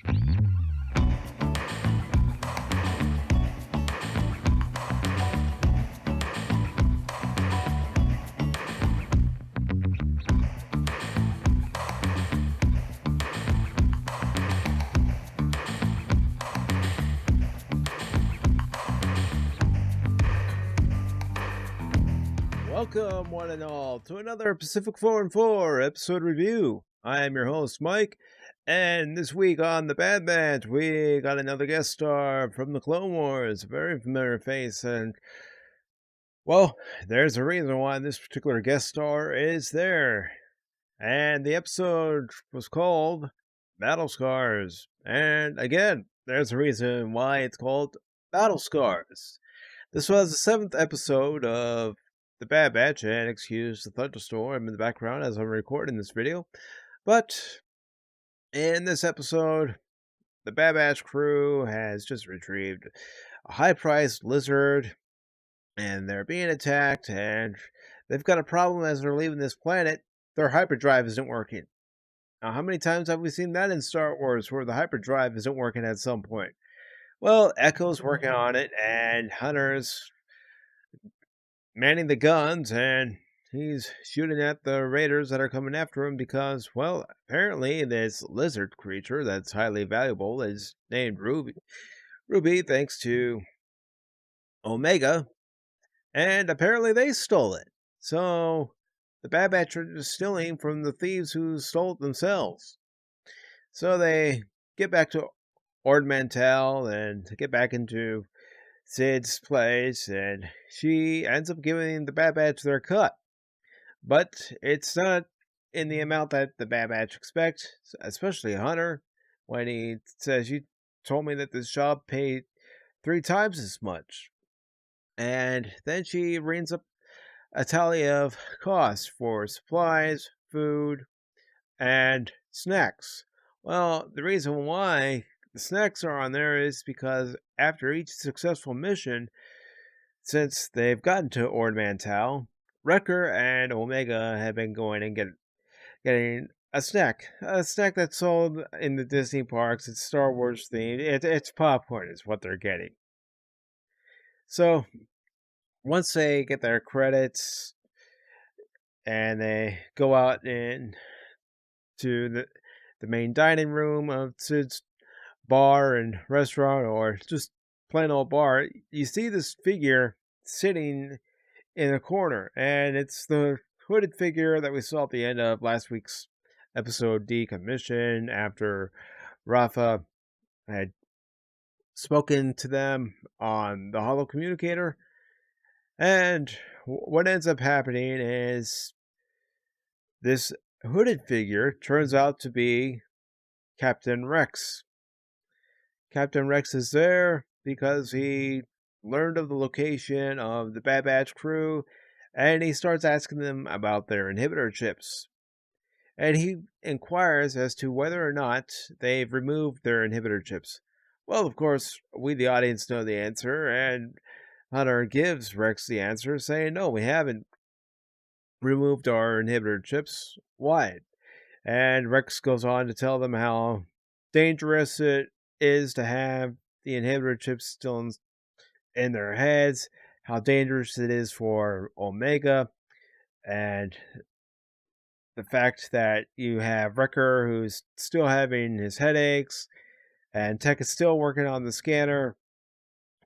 Welcome, one and all, to another Pacific414 episode review. I am your host, Mike, and this week on the Bad Batch, we got another guest star from the Clone Wars, a very familiar face, and, well, there's a reason why this particular guest star is there. And the episode was called Battle Scars, and again, there's a reason why it's called Battle Scars. This was the 7th episode of the Bad Batch, and excuse the thunderstorm in the background as I'm recording this video. But in this episode, the Bad Batch crew has just retrieved a high-priced lizard, and they're being attacked, and they've got a problem as they're leaving this planet. Their hyperdrive isn't working. Now, how many times have we seen that in Star Wars where the hyperdrive isn't working at some point? Well, Echo's working on it, and Hunter's manning the guns, and he's shooting at the raiders that are coming after him because, well, apparently this lizard creature that's highly valuable is named Ruby, thanks to Omega, and apparently they stole it. So the Bad Batch are just stealing from the thieves who stole it themselves. So they get back to Ord Mantell and get back into Sid's place, and she ends up giving the Bad Batch their cut. But it's not in the amount that the Bad Batch expect, especially Hunter, when he says, "You told me that this job paid 3 times as much." And then she reams up a tally of costs for supplies, food, and snacks. Well, the reason why the snacks are on there is because after each successful mission, since they've gotten to Ord Mantell, Wrecker and Omega have been going and getting a snack that's sold in the Disney parks. It's Star Wars themed. It's popcorn is what they're getting. So once they get their credits and they go out in to the main dining room of Sid's bar and restaurant, or just plain old bar, you see this figure sitting in a corner, and it's the hooded figure that we saw at the end of last week's episode Decommission, after Rafa had spoken to them on the holo communicator. And what ends up happening is this hooded figure turns out to be Captain Rex. Captain Rex is there because he learned of the location of the Bad Batch crew, and he starts asking them about their inhibitor chips. And he inquires as to whether or not they've removed their inhibitor chips. Well, of course, we the audience know the answer, and Hunter gives Rex the answer, saying, "No, we haven't removed our inhibitor chips. Why?" And Rex goes on to tell them how dangerous it is to have the inhibitor chips still in their heads, how dangerous it is for Omega, and the fact that you have Wrecker who's still having his headaches, and Tech is still working on the scanner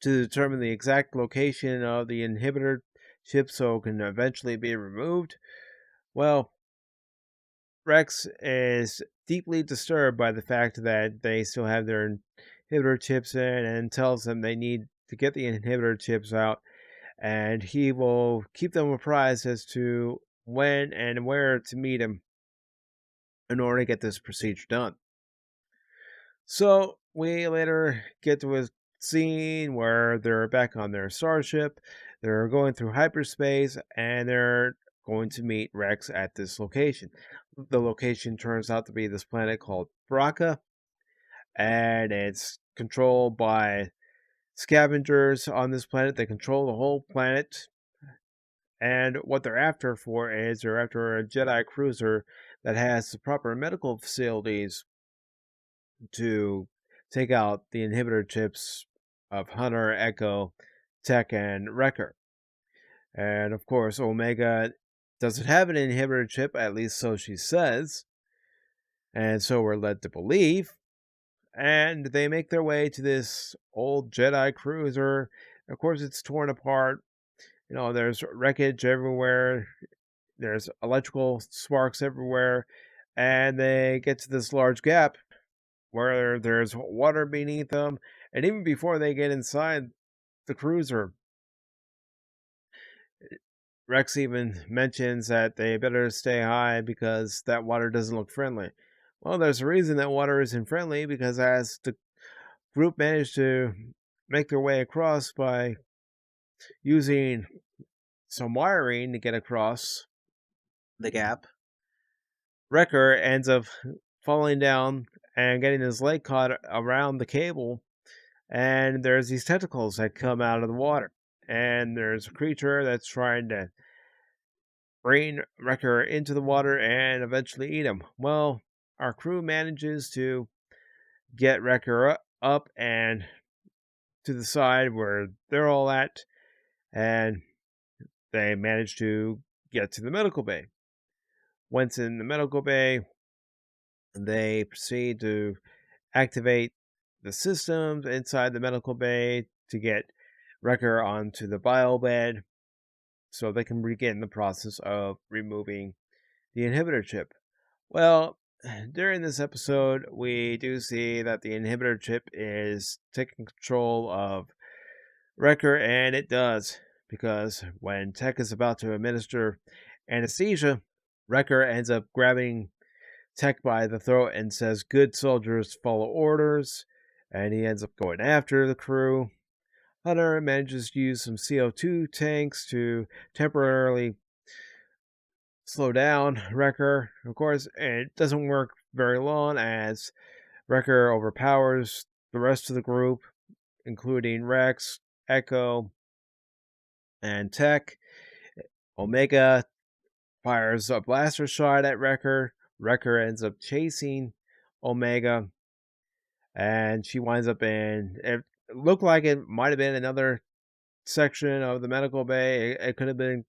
to determine the exact location of the inhibitor chip so it can eventually be removed. Well, Rex is deeply disturbed by the fact that they still have their inhibitor chips in, and tells them they need to get the inhibitor chips out, and he will keep them apprised as to when and where to meet him in order to get this procedure done. So we later get to a scene where they're back on their starship, they're going through hyperspace, and they're going to meet Rex at this location. The location turns out to be this planet called Braca, and it's controlled by scavengers on this planet. They control the whole planet, and what they're after is they're after a Jedi cruiser that has the proper medical facilities to take out the inhibitor chips of Hunter, Echo, Tech, and Wrecker. And of course, Omega doesn't have an inhibitor chip, at least so she says. And so we're led to believe. And they make their way to this old Jedi cruiser. Of course, it's torn apart. There's wreckage everywhere. There's electrical sparks everywhere. And they get to this large gap where there's water beneath them. And even before they get inside the cruiser, Rex even mentions that they better stay high because that water doesn't look friendly. Well, there's a reason that water isn't friendly, because as the group managed to make their way across by using some wiring to get across the gap, Wrecker ends up falling down and getting his leg caught around the cable, and there's these tentacles that come out of the water, and there's a creature that's trying to bring Wrecker into the water and eventually eat him. Well, our crew manages to get Wrecker up and to the side where they're all at, and they manage to get to the medical bay. Once in the medical bay, they proceed to activate the systems inside the medical bay to get Wrecker onto the bio bed so they can begin the process of removing the inhibitor chip. Well, during this episode, we do see that the inhibitor chip is taking control of Wrecker, and it does, because when Tech is about to administer anesthesia, Wrecker ends up grabbing Tech by the throat and says, "Good soldiers follow orders," and he ends up going after the crew. Hunter manages to use some CO2 tanks to temporarily slow down Wrecker. Of course, it doesn't work very long as Wrecker overpowers the rest of the group, including Rex, Echo, and Tech. Omega fires a blaster shot at Wrecker. Wrecker ends up chasing Omega, and she winds up in... It looked like it might have been another section of the medical bay. It could have been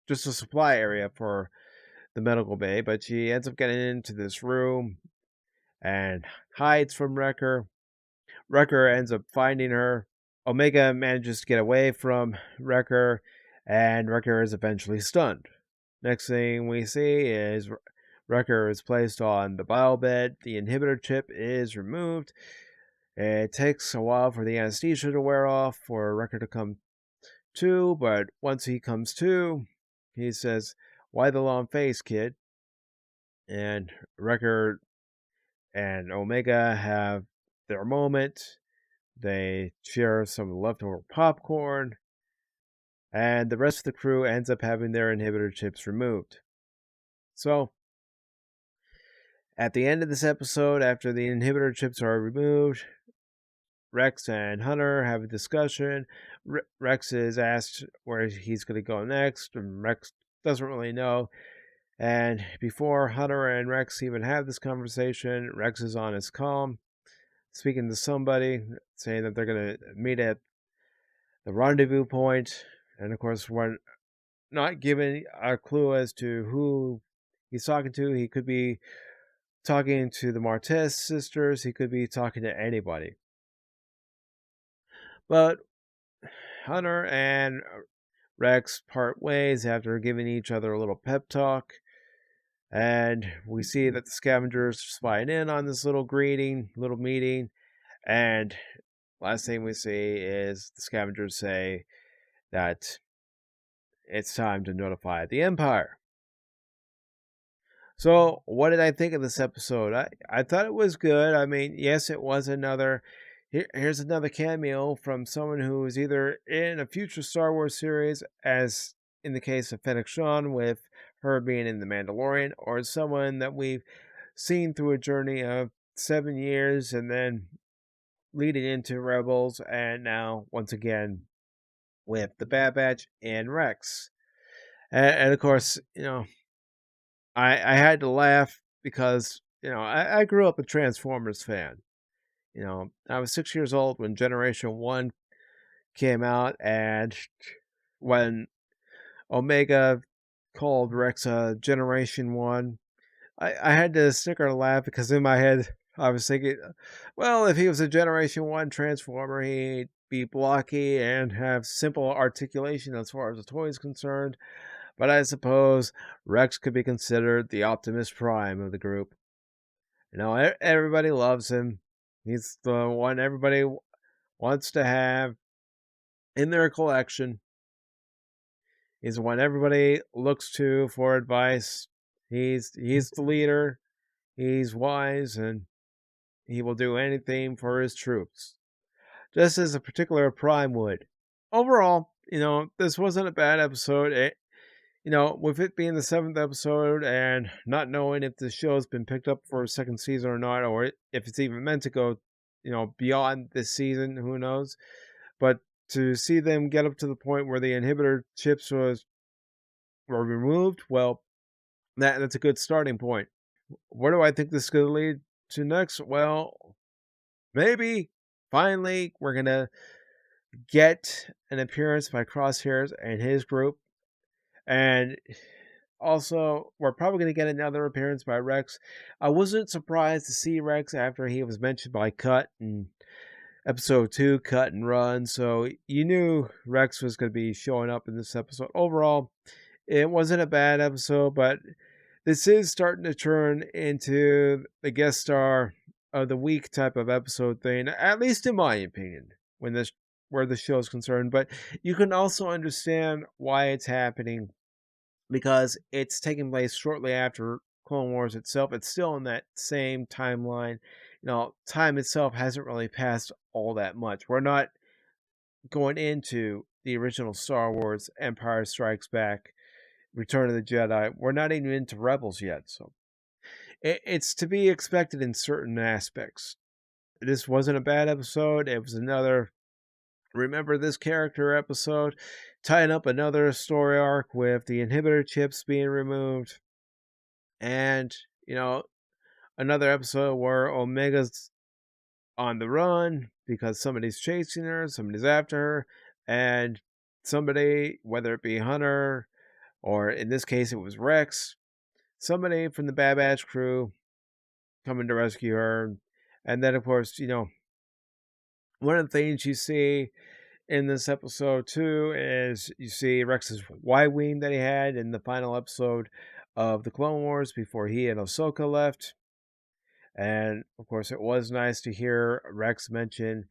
just a supply area for the medical bay, but she ends up getting into this room and hides from Wrecker. Wrecker ends up finding her. Omega manages to get away from Wrecker, and Wrecker is eventually stunned. Next thing we see is Wrecker is placed on the bio bed. The inhibitor chip is removed. It takes a while for the anesthesia to wear off for Wrecker to come to, but once he comes to, he says, "Why the long face, kid?" And Wrecker and Omega have their moment. They share some leftover popcorn, and the rest of the crew ends up having their inhibitor chips removed. So, at the end of this episode, after the inhibitor chips are removed, Rex and Hunter have a discussion. Rex is asked where he's going to go next, and Rex doesn't really know. And before Hunter and Rex even have this conversation, Rex is on his comm, speaking to somebody, saying that they're going to meet at the rendezvous point. And of course, we're not given a clue as to who he's talking to. He could be talking to the Martez sisters. He could be talking to anybody. But Hunter and Rex part ways after giving each other a little pep talk. And we see that the scavengers are spying in on this little meeting. And last thing we see is the scavengers say that it's time to notify the Empire. So, what did I think of this episode? I thought it was good. I mean, yes, it was another... Here's another cameo from someone who is either in a future Star Wars series, as in the case of Fennec Shand with her being in The Mandalorian, or someone that we've seen through a journey of 7 years and then leading into Rebels, and now, once again, with the Bad Batch and Rex. And of course, I had to laugh because I grew up a Transformers fan. I was 6 years old when Generation 1 came out, and when Omega called Rex Generation 1, I had to snicker and laugh because in my head I was thinking, well, if he was a Generation 1 Transformer, he'd be blocky and have simple articulation as far as the toy is concerned. But I suppose Rex could be considered the Optimus Prime of the group. Everybody loves him. He's the one everybody wants to have in their collection. He's the one everybody looks to for advice. He's the leader. He's wise, and he will do anything for his troops, just as a particular Prime would. Overall, this wasn't a bad episode. With it being the 7th episode and not knowing if the show's been picked up for a second season or not, or if it's even meant to go, beyond this season, who knows? But to see them get up to the point where the inhibitor chips were removed, well, that's a good starting point. What do I think this is going to lead to next? Well, maybe finally we're going to get an appearance by Crosshairs and his group. And also, we're probably going to get another appearance by Rex. I wasn't surprised to see Rex after he was mentioned by Cut in episode 2, Cut and Run. So you knew Rex was going to be showing up in this episode. Overall, it wasn't a bad episode, but this is starting to turn into the guest star of the week type of episode thing, at least in my opinion, where the show is concerned. But you can also understand why it's happening, because it's taking place shortly after Clone Wars itself. It's still in that same timeline. Time itself hasn't really passed all that much. We're not going into the original Star Wars, Empire Strikes Back, Return of the Jedi. We're not even into Rebels yet, so it's to be expected in certain aspects. This wasn't a bad episode. It was another remember this character episode, tying up another story arc with the inhibitor chips being removed, and another episode where Omega's on the run because somebody's chasing her, somebody's after her, and somebody, whether it be Hunter or in this case it was Rex, somebody from the Bad Batch crew coming to rescue her. And then of course, one of the things you see in this episode too is you see Rex's Y-Wing that he had in the final episode of the Clone Wars before he and Ahsoka left. And of course, it was nice to hear Rex mention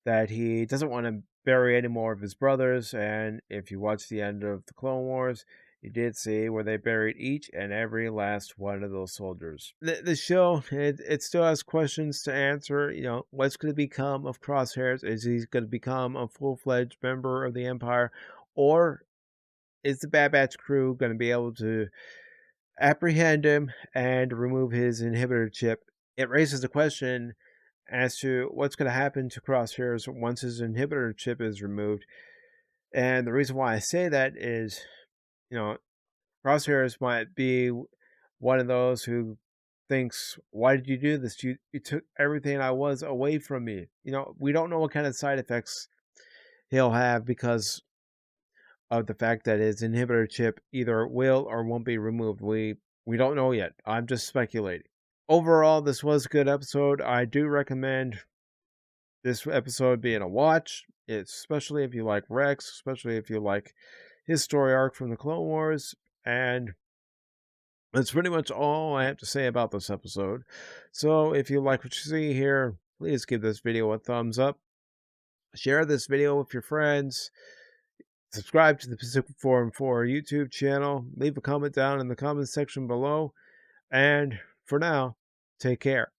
that he doesn't want to bury any more of his brothers. And if you watch the end of the Clone Wars, you did see where they buried each and every last one of those soldiers. The show, it still has questions to answer. What's going to become of Crosshairs? Is he going to become a full-fledged member of the Empire? Or is the Bad Batch crew going to be able to apprehend him and remove his inhibitor chip? It raises the question as to what's going to happen to Crosshairs once his inhibitor chip is removed. And the reason why I say that is, Crosshairs might be one of those who thinks, why did you do this? You took everything I was away from me. We don't know what kind of side effects he'll have because of the fact that his inhibitor chip either will or won't be removed. We don't know yet. I'm just speculating. Overall, this was a good episode. I do recommend this episode being a watch, especially if you like Rex, especially if you like his story arc from the Clone Wars. And that's pretty much all I have to say about this episode. So if you like what you see here, please give this video a thumbs up. Share this video with your friends. Subscribe to the Pacific414 YouTube channel. Leave a comment down in the comment section below. And for now, take care.